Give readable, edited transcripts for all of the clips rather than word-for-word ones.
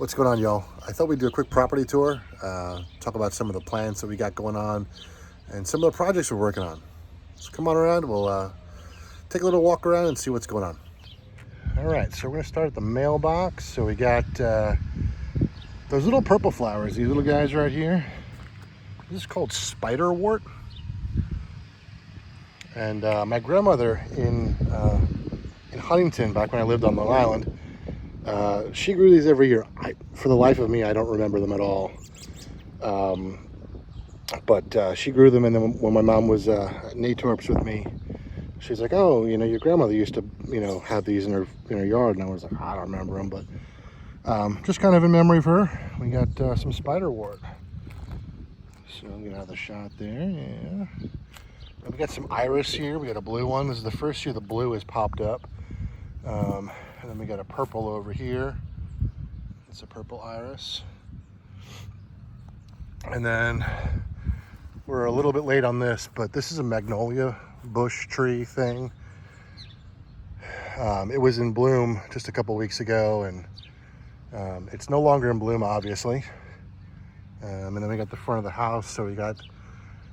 What's going on, y'all? I thought we'd do a quick property tour, talk about some of the plans that we got going on and some of the projects we're working on. So come on around, we'll take a little walk around and see what's going on. All right, so we're gonna start at the mailbox. So we got those little purple flowers, these little guys right here. This is called spiderwort. And my grandmother in Huntington, back when I lived on Long Island, she grew these every year. For the life of me, I don't remember them at all. But she grew them, and then when my mom was at Natorps with me, she's like, "Oh, your grandmother used to, have these in her yard." And I was like, "I don't remember them," but just kind of in memory of her. We got some spiderwort. So I'm gonna have the shot there. Yeah. We got some iris here. We got a blue one. This is the first year the blue has popped up. And then we got a purple over here. It's a purple iris. And then we're a little bit late on this, but this is a magnolia bush tree thing. It was in bloom just a couple weeks ago, and it's no longer in bloom, obviously. And then we got the front of the house. So we got,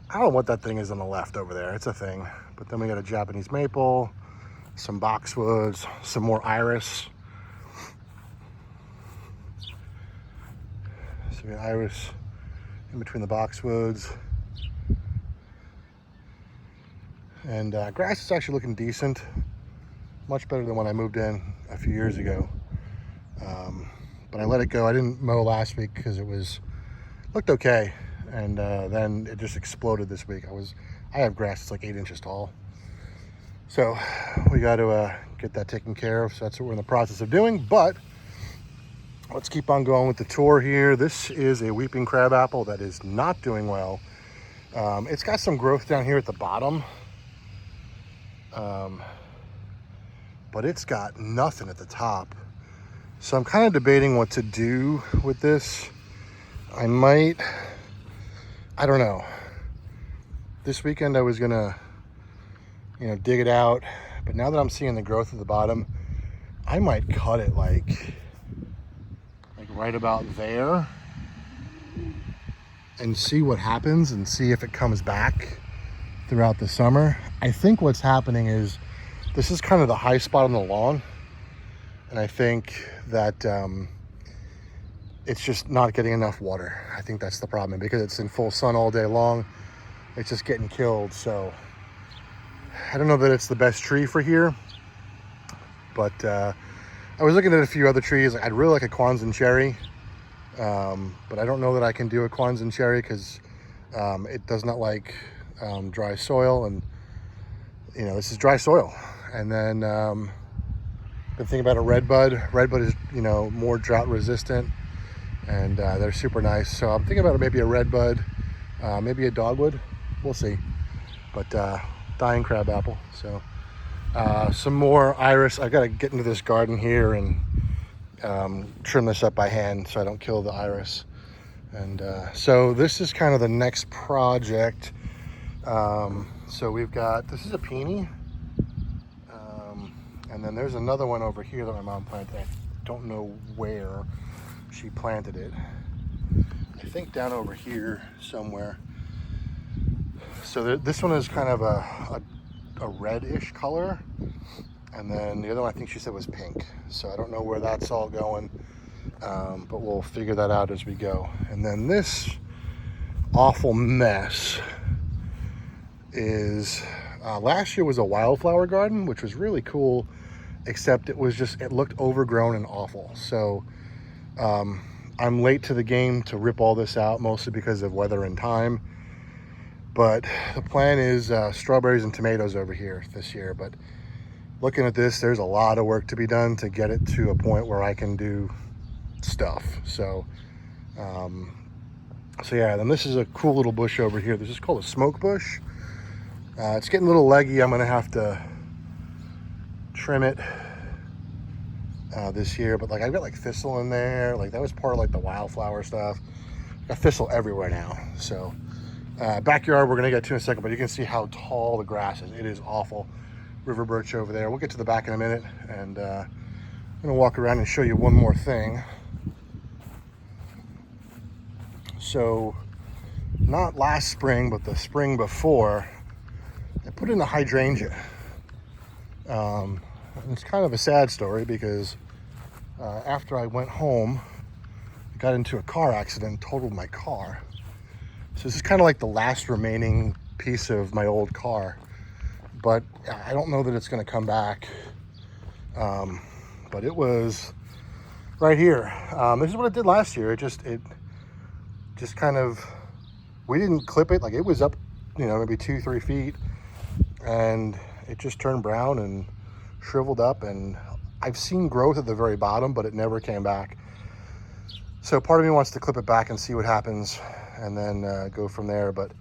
I don't know what that thing is on the left over there. It's a thing. But then we got a Japanese maple, some boxwoods, some more iris. So we got iris in between the boxwoods. And grass is actually looking decent. Much better than when I moved in a few years ago. But I let it go. I didn't mow last week because looked okay. And then it just exploded this week. I have grass that's like 8 inches tall. So we got to get that taken care of. So that's what we're in the process of doing. But let's keep on going with the tour here. This is a weeping crabapple that is not doing well. It's got some growth down here at the bottom. But it's got nothing at the top. So I'm kind of debating what to do with this. I don't know. This weekend I was gonna, dig it out. But now that I'm seeing the growth at the bottom, I might cut it like right about there and see what happens and see if it comes back throughout the summer. I think what's happening is this is kind of the high spot on the lawn. And I think that it's just not getting enough water. I think that's the problem. And because it's in full sun all day long, it's just getting killed. So I don't know that it's the best tree for here, but I was looking at a few other trees. I'd really like a Kwanzan cherry, but I don't know that I can do a Kwanzan cherry because it does not like dry soil, and this is dry soil. And then been thinking about a redbud. Redbud is more drought resistant, and they're super nice. So I'm thinking about maybe a redbud, maybe a dogwood. We'll see. But dying crabapple. So some more iris. I got to get into this garden here and trim this up by hand so I don't kill the iris. And so this is kind of the next project. So we've got, this is a peony. And then there's another one over here that my mom planted. I don't know where she planted it. I think down over here somewhere. So this one is kind of a reddish color. And then the other one I think she said was pink. So I don't know where that's all going. But we'll figure that out as we go. And then this awful mess is, last year was a wildflower garden, which was really cool, except it looked overgrown and awful. So I'm late to the game to rip all this out, mostly because of weather and time. But the plan is strawberries and tomatoes over here this year. But looking at this, there's a lot of work to be done to get it to a point where I can do stuff. So yeah, then this is a cool little bush over here. This is called a smoke bush. It's getting a little leggy. I'm gonna have to trim it this year, but I've got thistle in there. That was part of the wildflower stuff. I've got thistle everywhere now. So backyard we're gonna get to in a second, but you can see how tall the grass is. It is awful. River birch over there. We'll get to the back in a minute, and I'm gonna walk around and show you one more thing. So not last spring, but the spring before, I put in a hydrangea. It's kind of a sad story because after I went home, I got into a car accident and totaled my car. So this is kind of like the last remaining piece of my old car. But I don't know that it's going to come back. But it was right here. This is what it did last year. It just kind of, we didn't clip it. Like, it was up, maybe 2-3 feet, and it just turned brown and shriveled up. And I've seen growth at the very bottom, but it never came back. So part of me wants to clip it back and see what happens, and then go from there. But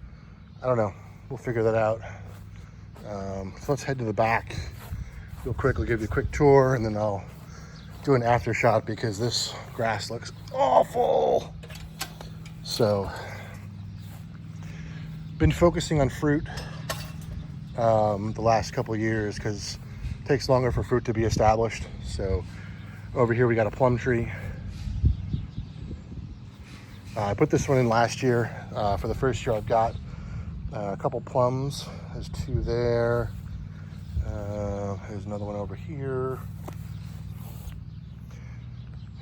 I don't know. We'll figure that out. So let's head to the back real quick. I'll give you a quick tour, and then I'll do an after shot because this grass looks awful. So, been focusing on fruit the last couple of years because it takes longer for fruit to be established. So over here we got a plum tree. I put this one in last year. For the first year I've got a couple plums. There's 2 there. There's another one over here.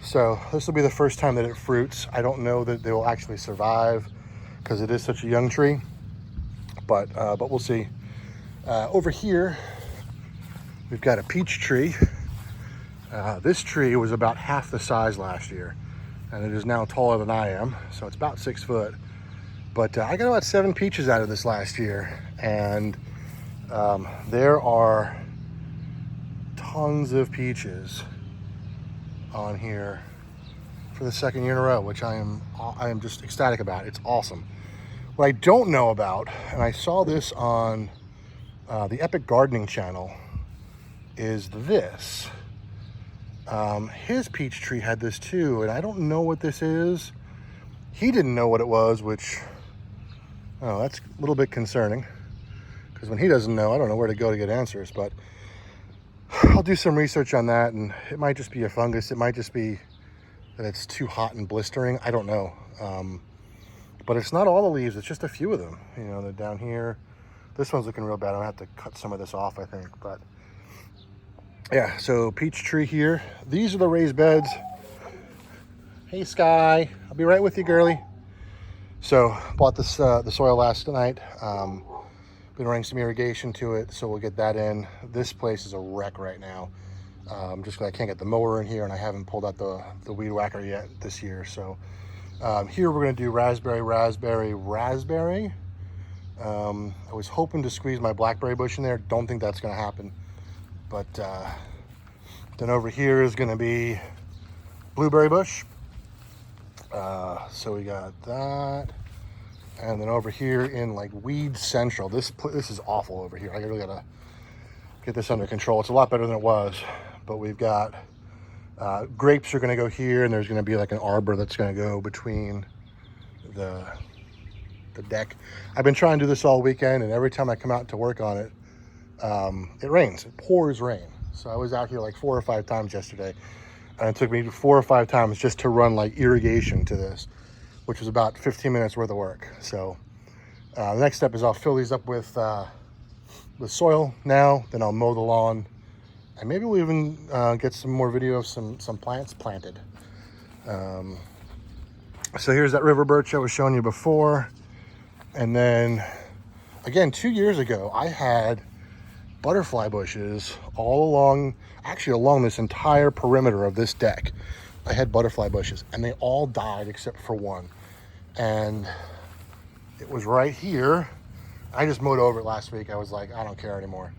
So this will be the first time that it fruits. I don't know that they will actually survive because it is such a young tree, but we'll see. Over here, we've got a peach tree. This tree was about half the size last year, and it is now taller than I am, so it's about 6 foot. But I got about 7 peaches out of this last year, and there are tons of peaches on here for the 2nd year in a row, which I am just ecstatic about. It's awesome. What I don't know about, and I saw this on the Epic Gardening channel, is this. His peach tree had this too, and I don't know what this is. He didn't know what it was, which, oh, that's a little bit concerning, because when he doesn't know, I don't know where to go to get answers. But I'll do some research on that, and it might just be a fungus. It might just be that it's too hot and blistering. I don't know. But it's not all the leaves. It's just a few of them. They're down here. This one's looking real bad. I'm gonna have to cut some of this off, I think. But yeah, so peach tree here. These are the raised beds. Hey, Sky. I'll be right with you, girly. So bought this the soil last night. Been running some irrigation to it, so we'll get that in. This place is a wreck right now. Just because I can't get the mower in here, and I haven't pulled out the weed whacker yet this year. So here we're gonna do raspberry. I was hoping to squeeze my blackberry bush in there. Don't think that's gonna happen. But then over here is gonna be blueberry bush. So we got that. And then over here in like Weed Central, this is awful over here. I really gotta get this under control. It's a lot better than it was, but we've got grapes are gonna go here, and there's gonna be like an arbor that's gonna go between the deck. I've been trying to do this all weekend, and every time I come out to work on it, it rains. It pours rain. So I was out here like 4 or 5 times yesterday, and it took me 4 or 5 times just to run like irrigation to this, which was about 15 minutes worth of work. So the next step is I'll fill these up with soil now, then I'll mow the lawn, and maybe we'll even get some more video of some plants planted. So here's that river birch I was showing you before. And then again, 2 years ago, I had butterfly bushes all along, actually along this entire perimeter of this deck. I had butterfly bushes, and they all died except for one. And it was right here. I just mowed over it last week. I was like, I don't care anymore.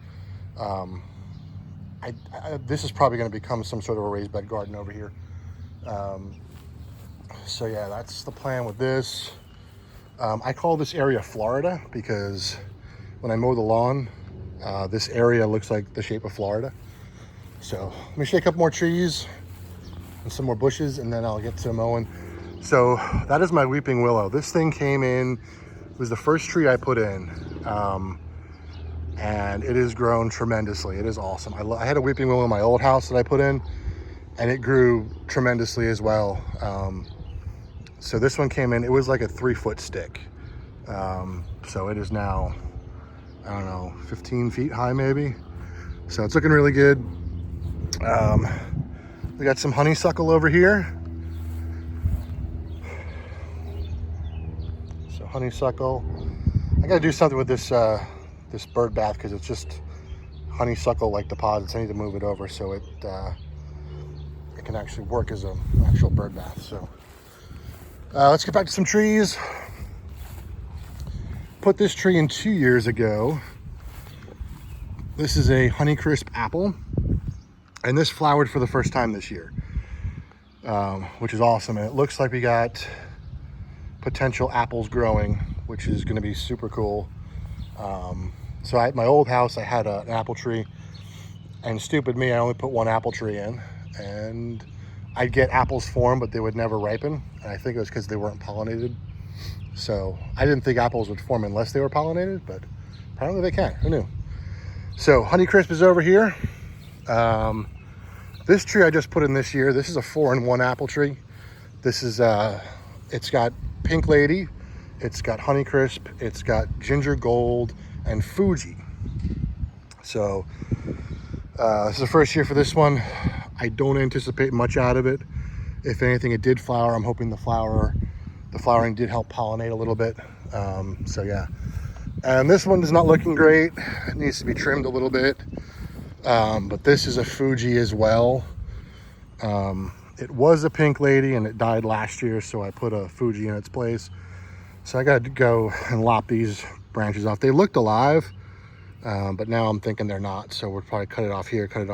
This is probably going to become some sort of a raised bed garden over here. So yeah, that's the plan with this. I call this area Florida because when I mow the lawn, this area looks like the shape of Florida. So let me shake up more trees and some more bushes, and then I'll get to mowing. So that is my weeping willow. This thing came in, it was the first tree I put in, and it has grown tremendously. It is awesome. I had a weeping willow in my old house that I put in, and it grew tremendously as well. So this one came in, it was like a 3-foot stick. So it is now, I don't know, 15 feet high maybe. So it's looking really good. We got some honeysuckle over here. So honeysuckle. I gotta do something with this this bird bath because it's just honeysuckle like deposits. I need to move it over so it can actually work as an actual bird bath. So let's get back to some trees. Put this tree in 2 years ago. This is a Honeycrisp apple, and this flowered for the first time this year, which is awesome. And it looks like we got potential apples growing, which is going to be super cool. So at my old house, I had an apple tree, and stupid me, I only put one apple tree in, and I'd get apples for them, but they would never ripen. And I think it was because they weren't pollinated. So I didn't think apples would form unless they were pollinated, but apparently they can. Who knew? So Honeycrisp is over here. This tree I just put in this year. This is a 4-in-1 apple tree. This is it's got Pink Lady, it's got Honeycrisp, it's got Ginger Gold, and Fuji. So this is the first year for this one. I don't anticipate much out of it. If anything, it did flower. I'm hoping the flowering did help pollinate a little bit. So yeah. And this one is not looking great. It needs to be trimmed a little bit. But this is a Fuji as well. It was a Pink Lady and it died last year, so I put a Fuji in its place. So I got to go and lop these branches off. They looked alive, but now I'm thinking they're not. So we'll probably cut it off here, cut it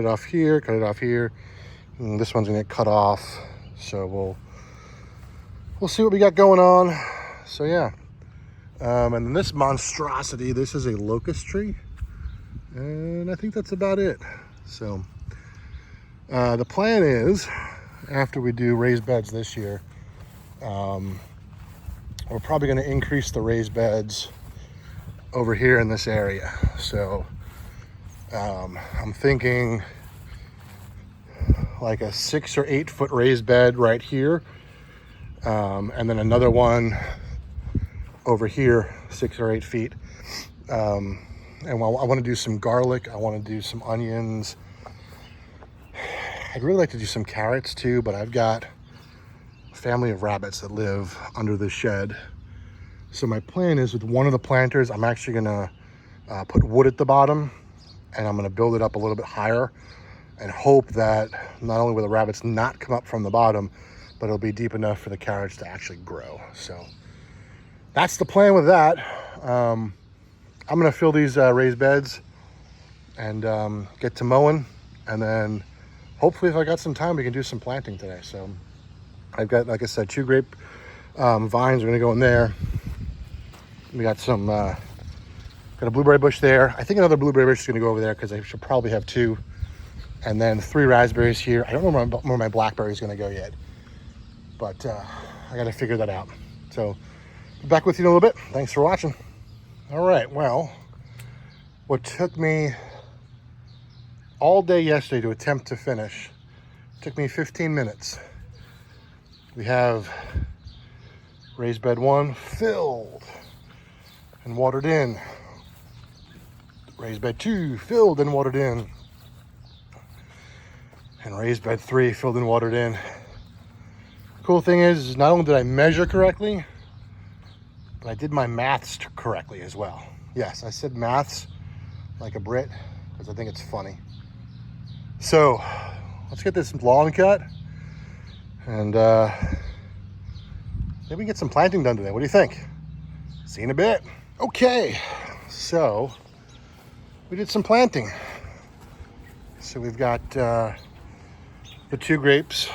off here, cut it off here. And this one's gonna get cut off. So we'll see what we got going on. So yeah. And then this monstrosity, this is a locust tree. And I think that's about it. So the plan is, after we do raised beds this year, we're probably going to increase the raised beds over here in this area. So I'm thinking like a 6 or 8 foot raised bed right here, and then another one over here, 6 or 8 feet. And I want to do some garlic. I want to do some onions. I'd really like to do some carrots too, but I've got a family of rabbits that live under the shed. So my plan is, with one of the planters, I'm actually gonna put wood at the bottom, and I'm gonna build it up a little bit higher and hope that not only will the rabbits not come up from the bottom, but it'll be deep enough for the carrots to actually grow. So that's the plan with that. I'm gonna fill these raised beds and get to mowing, and then hopefully if I got some time, we can do some planting today. So I've got, like I said, 2 grape vines are gonna go in there. We got some, got a blueberry bush there. I think another blueberry bush is gonna go over there because I should probably have 2. And then 3 raspberries here. I don't know where my blackberry is gonna go yet, but I gotta figure that out. So be back with you in a little bit. Thanks for watching. All right, well, what took me all day yesterday to attempt to finish took me 15 minutes. We have raised bed 1 filled and watered in. Raised bed 2 filled and watered in. And raised bed 3 filled and watered in. Cool thing is not only did I measure correctly, but I did my maths correctly as well. Yes, I said maths like a Brit because I think it's funny. So let's get this lawn cut, and maybe we can get some planting done today. What do you think? See you in a bit. Okay, so we did some planting. So we've got the 2 grapes.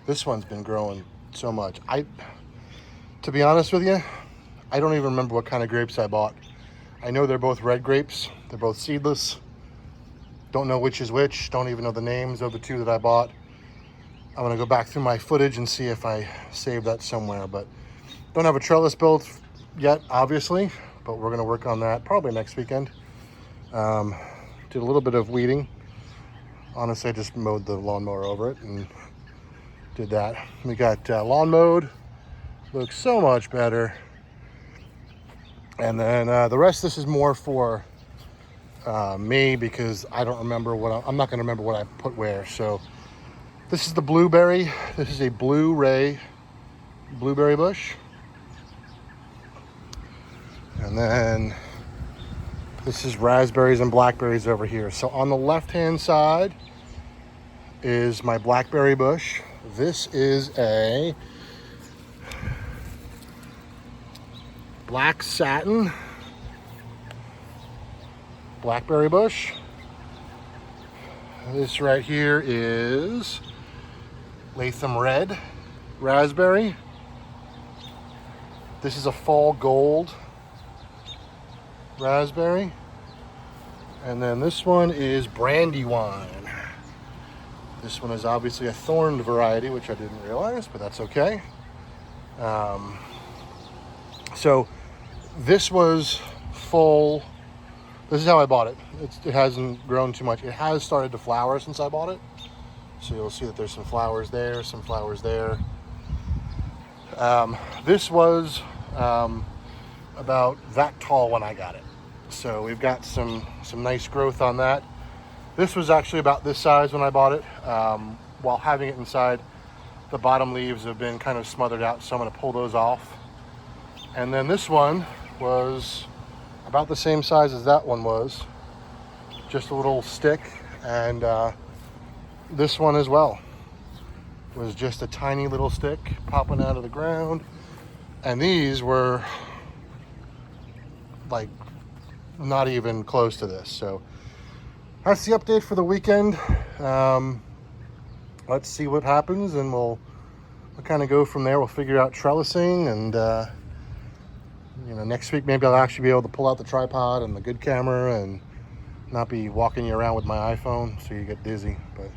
This one's been growing so much. To be honest with you, I don't even remember what kind of grapes I bought. I know they're both red grapes. They're both seedless. Don't know which is which. Don't even know the names of the 2 that I bought. I'm gonna go back through my footage and see if I saved that somewhere, but don't have a trellis built yet, obviously, but we're gonna work on that probably next weekend. Did a little bit of weeding. Honestly, I just mowed the lawnmower over it, and did that. We got lawn mowed. Looks so much better. And then the rest of this is more for me, because I don't remember I'm not going to remember what I put where. So this is the blueberry. This is a blueberry bush. And then this is raspberries and blackberries over here. So on the left-hand side is my blackberry bush. This is a black satin blackberry bush. This right here is Latham Red raspberry. This is a fall gold raspberry. And then this one is Brandywine. This one is obviously a thorned variety, which I didn't realize, but that's okay. So this was full. This is how I bought it. It hasn't grown too much. It has started to flower since I bought it. So you'll see that there's some flowers there, some flowers there. This was about that tall when I got it. So we've got some nice growth on that. This was actually about this size when I bought it. While having it inside, the bottom leaves have been kind of smothered out, so I'm going to pull those off. And then this one was about the same size as that one was, just a little stick. And this one as well was just a tiny little stick popping out of the ground. And these were like not even close to this. So that's the update for the weekend. Let's see what happens, and we'll kind of go from there. We'll figure out trellising, and next week maybe I'll actually be able to pull out the tripod and the good camera and not be walking you around with my iPhone so you get dizzy. But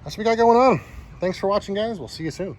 that's what we got going on. Thanks for watching, guys. We'll see you soon.